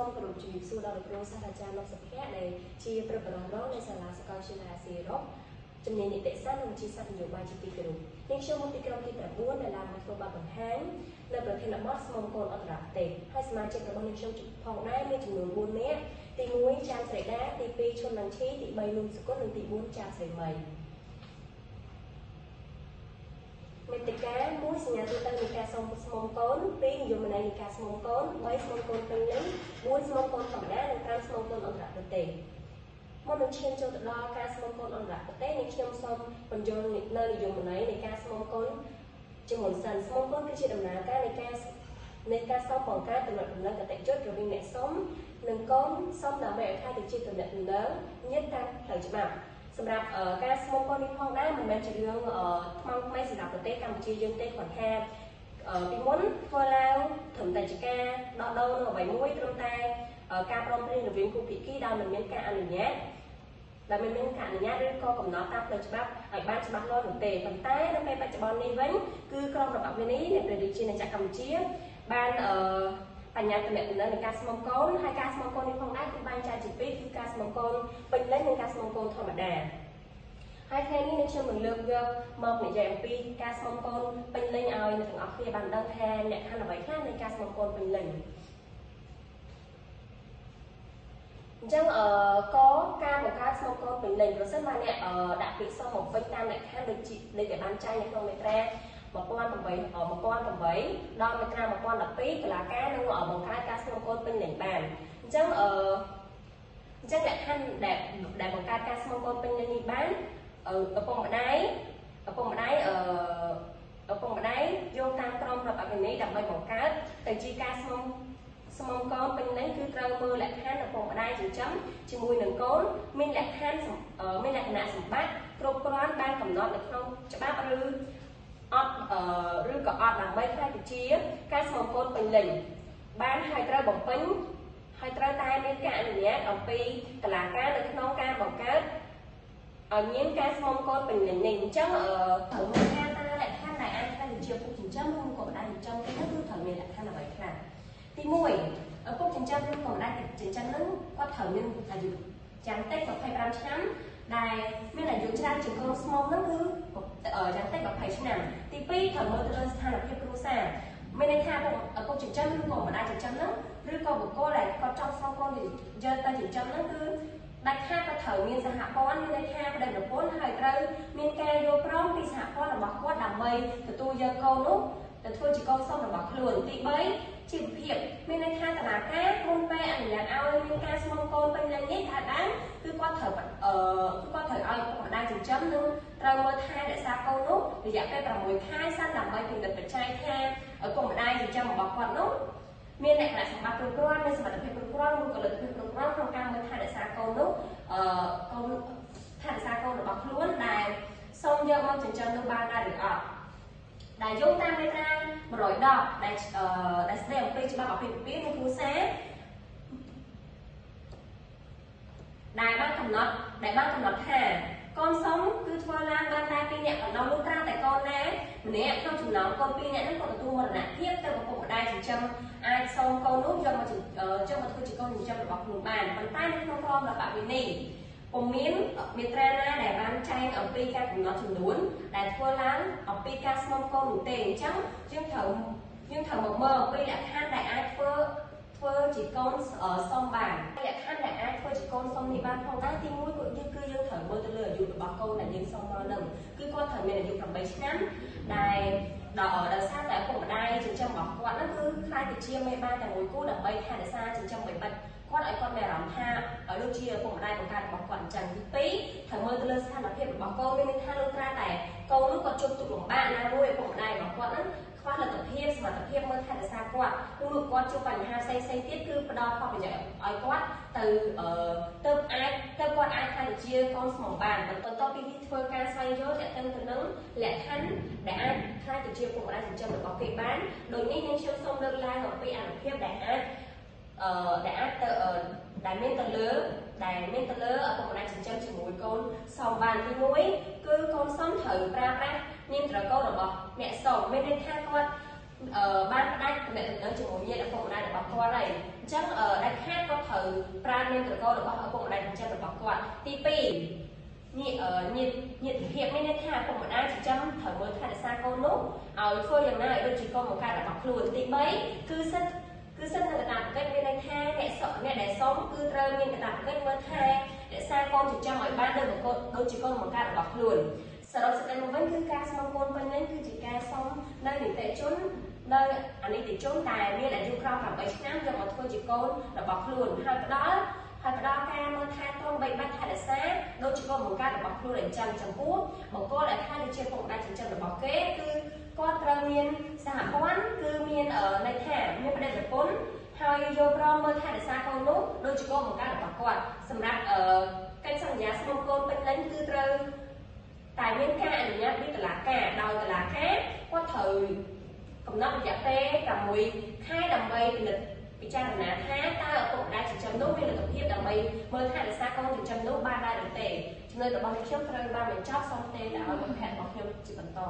សូមគោរពជំរាបសួរដល់លោកគ្រូសាស្ត្រាចារ្យលោកសុភ័ក្រដែលជាប្រពន្ធរងនៃសាលាសាកលវិទ្យាល័យអាស៊ីអឺរ៉ុបជំនាញនីតិសាស្ត្រនិងវិទ្យាសាស្ត្រនយោបាយជាទីគោរពនាងខ្ញុំមកពីក្រុមទី9ដែលឡើងមកធ្វើបទបង្ហាញនៅប្រធានបទស្មុំកូនអន្តរប្រទេសហើយសមាជិករបស់នាងខ្ញុំផងដែរមានចំនួន4នាក់ទី1ចាន់ស្រីដាទី2ឈុននឹងឈីទី3លូនសុគតនិងទី4ចាន់ស្រីមីមេតិកា1សញ្ញាទូទៅនៃការស្មុំកូន2និយមន័យនៃការស្មុំកូន3ស្មុំកូនពេញលេញ4ស្មុំកូនធម្មតានិង5ស្មុំកូនអន្តរប្រទេសមុននឹងឈានចូលទៅដល់ការស្មុំកូនអន្តរប្រទេសនេះខ្ញុំសូមបញ្យល់នៅនិយមន័យនៃការស្មុំកូនជាមុនសិនស្មុំកូនគឺជាដំណើរការនៃការសុំបង្កើតទំនាក់ទំនងកតញ្ញុរវាងអ្នកសុំនិងកូនសុំដើម្បីឲ្យខ្លាយទៅជាទំនាក់ទំនងញាតិតាមផ្លូវច្បាប់សម្រាប់ការស្មុំកូននេះផងដែរមិនមែនជារឿងថ្មីថ្មីសម្រាប់ប្រទេសកម្ពុជាយើងទេគ្រាន់ថាពីមុនធ្វើឡើងត្រឹមតែជាការដោះដូរនៅអ្វីមួយត្រឹមតែការព្រមព្រៀងរវាងគូភាគីដែលមិនមានការអនុញ្ញាតឬក៏កំណត់តាមផ្លូវច្បាប់ឲ្យបានច្បាស់លាស់នោះទេប៉ុន្តែនៅពេលបច្ចុប្បន្ននេះវិញគឺក្រមរបបនេះនៃព្រះរាជាណាចក្រកម្ពុជាបានបញ្ញាតំណែងនៃការស្មុំកូនហើយការស្មុំកូននេះផងដែរគឺបែងចែកជាពីរគឺការស្មុំកូនពេញលេញនិងការស្មុំកូនធម្មតាហើយថ្ងៃនេះខ្ញុំនឹងលើកយកមកនិយាយអំពីការស្មុំកូនពេញលេញឲ្យអ្នកទាំងអស់គ្នាបានដឹងថាលក្ខខណ្ឌអ្វីខ្លះនៃការស្មុំកូនពេញលេញអញ្ចឹងការបង្កើតស្មុំកូនពេញលេញប្រសិនបើអ្នកដាក់ពាក្យសុំមកពេញតាមលក្ខខណ្ឌដូចជាបានចែងនៅក្នុងមាត្រា1008ដល់មាត្រា1012តុលាការនឹងបង្កើតការស្មុំកូនពេញលេញបានអញ្ចឹងលក្ខខណ្ឌដែលបង្កើតការស្មុំកូនពេញលេញនេះបានឪពុកម្ដាយយកតាមក្រមរដ្ឋអភិបាលដើម្បីបង្កើតទៅជាការស្មុំកូនពេញលេញគឺត្រូវមើលលក្ខខណ្ឌឪពុកម្ដាយចិញ្ចឹមជាមួយនឹងកូនមានលក្ខណៈសម្បត្តិគ្រប់គ្រាន់បានកំណត់នៅក្នុងច្បាប់ឬក៏អត់ដើម្បីខ្លាយទៅជាការស្មុំកូនពេញលេញបានហើយត្រូវបំពេញហើយត្រូវតែមានការអនុញ្ញាតអំពីតុលាការនៅក្នុងការបង្កើតឲ្យមានការស្មុំកូនពេញលេញនេះអញ្ចឹងត្រូវមានការតាលក្ខខណ្ឌដែលអាចខ្លាយទៅជាឪពុកចិញ្ចឹមឬក៏ម្ដាយចិញ្ចឹមនេះគឺត្រូវមានលក្ខខណ្ឌអ្វីខ្លះទី1ឪពុកចិញ្ចឹមឬក៏ម្ដាយចិញ្ចឹមនឹងគាត់ត្រូវមានអាយុយ៉ាងតិច25ឆ្នាំដែលមានអាយុច្រើនជាងកូនស្មុំហ្នឹងគឺយ៉ាងតិច20ឆ្នាំទី2ត្រូវមើលទៅលើស្ថានភាពគ្រួសារមានន័យថាឪពុកចិញ្ចឹមឬក៏ម្ដាយចិញ្ចឹមហ្នឹងឬក៏បុគ្គលដែលគាត់ចង់ស្មុំកូនយកទៅចិញ្ចឹមហ្នឹងគឺដាច់ខាតក៏ត្រូវមានសហព័ន្ធមានន័យថាប្តីប្រពន្ធហើយត្រូវមានការយល់ព្រមពីសហព័ន្ធរបស់គាត់ដើម្បីទទួលយកកូននោះទៅធ្វើជាកូនសុំរបស់ខ្លួនទី3ជីវភាពមានន័យថាតុលាការមុនពេលអនុញ្ញាតឲ្យមានការស្មុំកូនពេញលេញនេះកើតឡើងគឺគាត់ត្រូវឲ្យពុកម្ដាយចិញ្ចឹមនឹងត្រូវមើលថែរក្សាកូននោះរយៈពេល6ខែសិនដើម្បីពិនិត្យបច្ច័យថាឪពុកម្ដាយចិញ្ចឹមរបស់គាត់នោះមានលក្ខណៈសម្បត្តិគ្រប់គ្រាន់មានសមត្ថភាពគ្រប់គ្រាន់ឬក៏លទ្ធភាពគ្រប់គ្រាន់ក្នុងការមើលថែរក្សាកូននោះថែរក្សាកូនរបស់ខ្លួនដែលសូមយកមកចិញ្ចឹមនោះបានដែរឬអត់ដែលយោងតាមមាត្រា110ដែលស្ដីអំពីច្បាប់អាពាហ៍ពិពាហ៍នៃគ្រួសារដែលបានកំណត់ថាកូនសុំគឺធ្វើឡើងបានតែ2នាក់ប៉ុណ្ណោះលុះត្រាតែកូនណាម្នាក់ក្នុងចំណោមកូន2នាក់នោះគាត់ទទួលមរណភាពទៅឪពុកម្ដាយចិញ្ចឹមអាចសូមកូននោះយកមកធ្វើជាកូនចិញ្ចឹមរបស់ខ្លួនបានប៉ុន្តែនៅក្នុងក្រមរដ្ឋវិន័យពុំមានមាត្រាណាដែលបានចែងអំពីការកំណត់ចំនួនដែលធ្វើឡើងអំពីការស្មុំកូននោះទេអញ្ចឹងយើងត្រូវមកមើលអំពីលក្ខខណ្ឌដែលអាចធ្វើជាកូនសុំបានលក្ខខណ្ឌដែលអាចធ្វើជាកូនសុំនេះបានផងដែរទី1គឺយើងត្រូវមើលទៅលើអាយុរបស់កូនដែលយើងសុំមកនឹងគឺគាត់ត្រូវមានអាយុ8ឆ្នាំដែលដោយសារតែឪពុកម្ដាយចិញ្ចឹមរបស់គាត់ហ្នឹងគឺខ្លាចទៅជាមេបាតែមួយគូដើម្បីថែរក្សាចិញ្ចឹមបីបាច់គាត់ឲ្យគាត់មានអារម្មណ៍ថាដូចជាឪពុកម្ដាយបង្កើតរបស់គាត់អញ្ចឹងទី2ត្រូវមើលទៅលើស្ថានភាពរបស់កូនមានន័យថាលុះត្រាតែកូននោះគាត់ជួបទុក្ខលំបាកណាមួយឪពុកម្ដាយរបស់គាត់ហ្នឹងខ្វះលទ្ធភាពសមត្ថភាពមើលថែរក្សាគាត់ព្រោះគាត់ជួបបញ្ហាផ្សេងទៀតគឺផ្ដល់ផលប្រយោជន៍ឲ្យគាត់ទៅគាត់អាចខ្លាយទៅជាកូនស្មុំបានបន្ទាប់ពីធ្វើការស្វែងយល់ទាក់ទងទៅនឹងលក្ខខណ្ឌដែលអាចខ្លាយទៅជាពុកម្ដាយចិញ្ចឹមរបស់គេបានដូចនេះខ្ញុំសូមលើកឡើងអំពីអានុភាពដែលមានទៅលើឪពុកម្ដាយចិញ្ចឹមជាមួយកូនសុំបានទី1គឺកូនសុំត្រូវប្រើប្រាស់នាមត្រកូលរបស់អ្នកសុំមានន័យថាគាត់ បានផ្ដាច់តំណែងជាមួយញាតិឪពុកម្ដាយរបស់គាត់ហើយអញ្ចឹងដាច់ខាតគាត់ត្រូវប្រើនាមត្រកូលរបស់ឪពុកម្ដាយចិញ្ចឹមរបស់គាត់ទី2ញាតិភាពមានន័យថាឪពុកម្ដាយចិញ្ចឹមត្រូវមើលថែរក្សាកូននោះឲ្យធ្វើយ៉ាងណាឲ្យដូចជាកូនបង្កើតរបស់ខ្លួនទី3គឺសិទ្ធិនៅកាតព្វកិច្ចមានន័យថាអ្នកដែលសុំគឺត្រូវមានកាតព្វកិច្ចមើលថែរក្សាកូនចិញ្ចឹមឲ្យបានដូចជាកូនបង្កើតរបស់ខ្លួនសរុបសេចក្តីមកវិញគឺការស្មងកូនពេញលេញគឺជាការសុំនៅនីតិជននៅអនិច្ចជនដែលមានអាយុក្រោម8ឆ្នាំយកមកធ្វើជាកូនរបស់ខ្លួនហើយផ្ដល់ការមើលថែទាំបីបាច់ថែរក្សាដូចជាកូនបង្កើតរបស់ខ្លួនអញ្ចឹងចំពោះបុគ្គលដែលថាដូចជាពុកម្ដាយចិញ្ចឹមរបស់គេគឺគាត់ត្រូវមានសហព័ន្ធគឺមានន័យថាមានប្តីប្រពន្ធហើយយកព្រមមើលថែរក្សាកូននោះដូចជាកូនបង្កើតរបស់គាត់សម្រាប់កិច្ចសន្យាស្មងកូនពេញលេញគឺត្រូវតែមានការអនុញ្ញាតពីតុលាការដោយតុលាការគាត់ត្រូវកំណត់រយៈពេល6ខែដើម្បីពិចារណាថាតើឪពុកម្ដាយចិញ្ចឹមនោះមានលទ្ធភាពដើម្បីមើលថែរក្សាកូនចិញ្ចឹមនោះបានដែរឬទេចំណុចរបស់ខ្ញុំត្រូវបានបញ្ចប់សូមទេឲ្យលោកខេត្តរបស់ខ្ញុំជាបន្ត